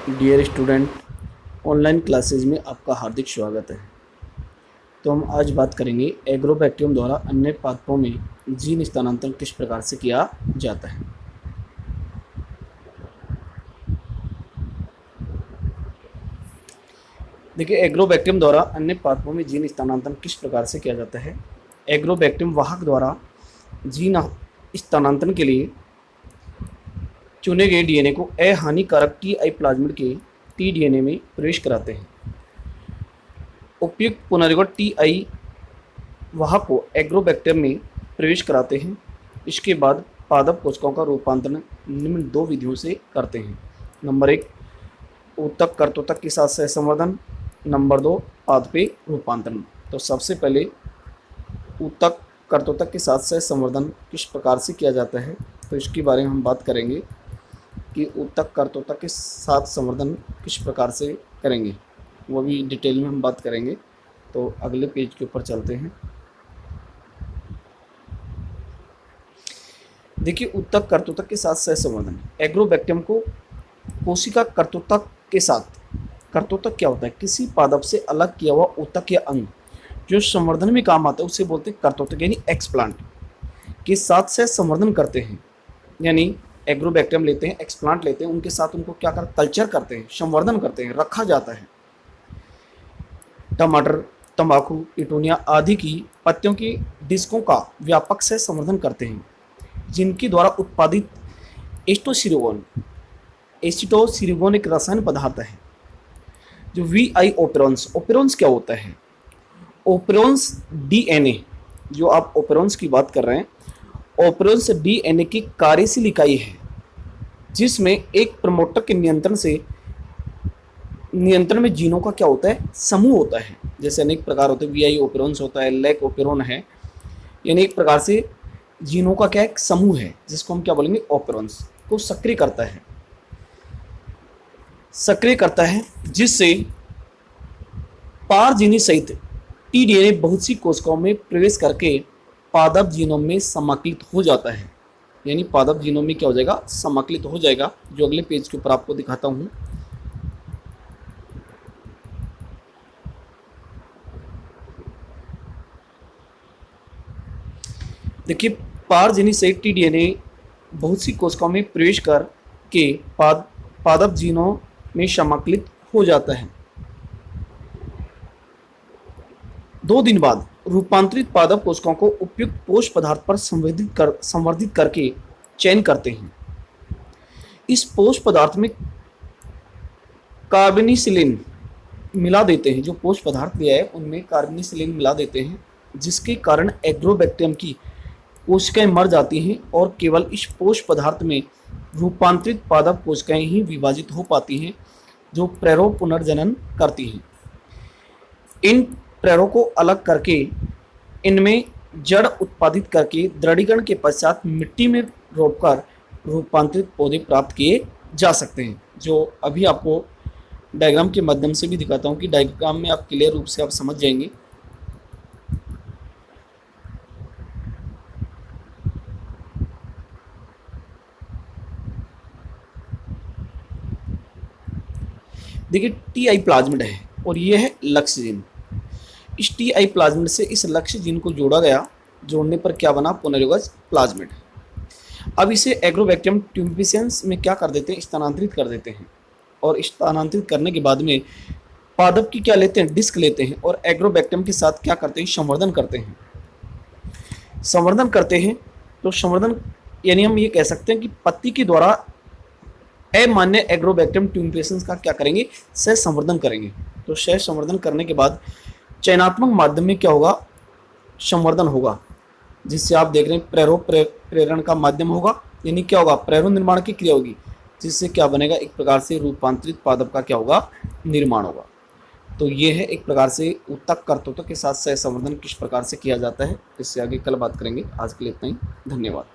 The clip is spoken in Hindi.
डियर स्टूडेंट, ऑनलाइन क्लासेज में आपका हार्दिक स्वागत है। तो हम आज बात करेंगे एग्रोबैक्टीरियम द्वारा अन्य पादपों में जीन स्थानांतरण किस प्रकार से किया जाता है। देखिए, एग्रोबैक्टीरियम द्वारा अन्य पादपों में जीन स्थानांतरण किस प्रकार से किया जाता है। एग्रोबैक्टीरियम वाहक द्वारा जीन स्थानांतरण के लिए चुने गए डीएनए को अहानिकारक टीआई प्लाज्मिड के टीडीएनए में प्रवेश कराते हैं। उपयुक्त पुनर्युगल टीआई वाहक को एग्रोबैक्टीरियम में प्रवेश कराते हैं। इसके बाद पादप कोशिकाओं का रूपांतरण निम्न दो विधियों से करते हैं। नंबर 1, ऊतक कर्तोतक के साथ सहसंवर्धन। नंबर 2, पादपे रूपांतरण। तो सबसे पहले ऊतक कर्तोतक के साथ सहसंवर्धन किस प्रकार से किया जाता है, तो इसके बारे में हम बात करेंगे कि ऊतक कर्तोतक के साथ संवर्धन किस प्रकार से करेंगे, वो भी डिटेल में हम बात करेंगे। तो अगले पेज के ऊपर चलते हैं। देखिए, ऊतक कर्तोतक के साथ सहसंवर्धन एग्रोबैक्टीरियम को कोशिका कर्तोतक के साथ, कर्तोतक क्या होता है, किसी पादप से अलग किया हुआ ऊतक या अंग जो संवर्धन में काम आता है उसे बोलते हैं कर्तोतक, यानी एक्सप्लांट के साथ सहसंवर्धन करते हैं। यानी एग्रोबैक्टीरियम लेते हैं, एक्सप्लांट लेते हैं, उनके साथ उनको क्या कर कल्चर करते हैं, संवर्धन करते हैं, रखा जाता है। टमाटर, तंबाकू, पिटूनिया आदि की पत्तियों की डिस्कों का व्यापक से संवर्धन करते हैं, जिनके द्वारा उत्पादित एसिटोसिरिगोन एक रसायन पदार्थ है जो वीआई ओपेरॉन्स क्या होता है, ओपेरॉन्स डीएनए, जो आप ओपेरॉन्स की बात कर रहे हैं, ओपेरॉन्स डीएनए की कार्यशील इकाई है जिसमें एक प्रमोटर के नियंत्रण में जीनों का क्या होता है, समूह होता है। जैसे अनेक प्रकार होते हैं, वीआई ओपेरॉन्स होता है, लैक ओपेरॉन है, यानी एक प्रकार से जीनों का क्या एक समूह है जिसको हम क्या बोलेंगे, ओपेरॉन्स को सक्रिय करता है जिससे पारजीनी सहित टीडीएनए बहुत सी कोशिकाओं में प्रवेश करके पादप जीनोम में समाकलित हो जाता है। यानी पादप जीनोम में क्या हो जाएगा, समाकलित हो जाएगा, जो अगले पेज के ऊपर आपको दिखाता हूं। देखिए, पारजीनी सहित टीडीएनए बहुत सी कोशिकाओं में प्रवेश करके पादप जीनों में समाकलित हो जाता है। 2 दिन बाद रूपांतरित पादप कोशिकाओं को उपयुक्त पोष पदार्थ पर संवर्धित करके चयन करते हैं। इस पोष पदार्थ में कार्बोनिसिलिन मिला देते हैं, जो पोष पदार्थ दिया है उनमें कार्बोनिसिलिन मिला देते हैं, जिसके कारण एग्रोबैक्टीरियम की कोशिकाएं मर जाती हैं और केवल इस पोष पदार्थ में रूपांतरित पादप कोशिकाएं ही विभाजित हो पाती हैं, जो प्रेरो पुनर्जनन करती हैं। इन प्रेरों को अलग करके इनमें जड़ उत्पादित करके दृढ़ीकरण के पश्चात मिट्टी में रोपकर रूपांतरित पौधे प्राप्त किए जा सकते हैं, जो अभी आपको डायग्राम के माध्यम से भी दिखाता हूं कि डायग्राम में आप क्लियर रूप से आप समझ जाएंगे। देखिए, टीआई प्लाज्मिड है और ये है लक्ष्य जीन। इस टीआई प्लाज्मिड से इस लक्ष्य जीन को जोड़ा गया, जोड़ने पर क्या बना, पुनर्युगज प्लाज्मिड। अब इसे एग्रोबैक्टीरियम ट्यूबिसेंस में क्या कर देते हैं, स्थानांतरित कर देते हैं, और स्थानांतरित करने के बाद में पादप की क्या लेते हैं, डिस्क लेते हैं, और एग्रोबैक्टीरियम के साथ क्या करते हैं, संवर्धन करते हैं। तो संवर्धन यानी हम ये कह सकते हैं कि पत्ती के द्वारा अमान्य एग्रोबैक्टीरियम ट्यूबिसेंस का क्या करेंगे, सहसंवर्धन करेंगे। तो सहसंवर्धन करने के बाद चयनात्मक माध्यम में क्या होगा, संवर्धन होगा, जिससे आप देख रहे हैं प्रेरण का माध्यम होगा, यानी क्या होगा, प्रेरो निर्माण की क्रिया होगी, जिससे क्या बनेगा, एक प्रकार से रूपांतरित पादप का क्या होगा, निर्माण होगा। तो ये है एक प्रकार से ऊतक कर्तोतक के साथ सहसंवर्धन किस प्रकार से किया जाता है। इससे आगे कल बात करेंगे। आज के लिए इतना ही, धन्यवाद।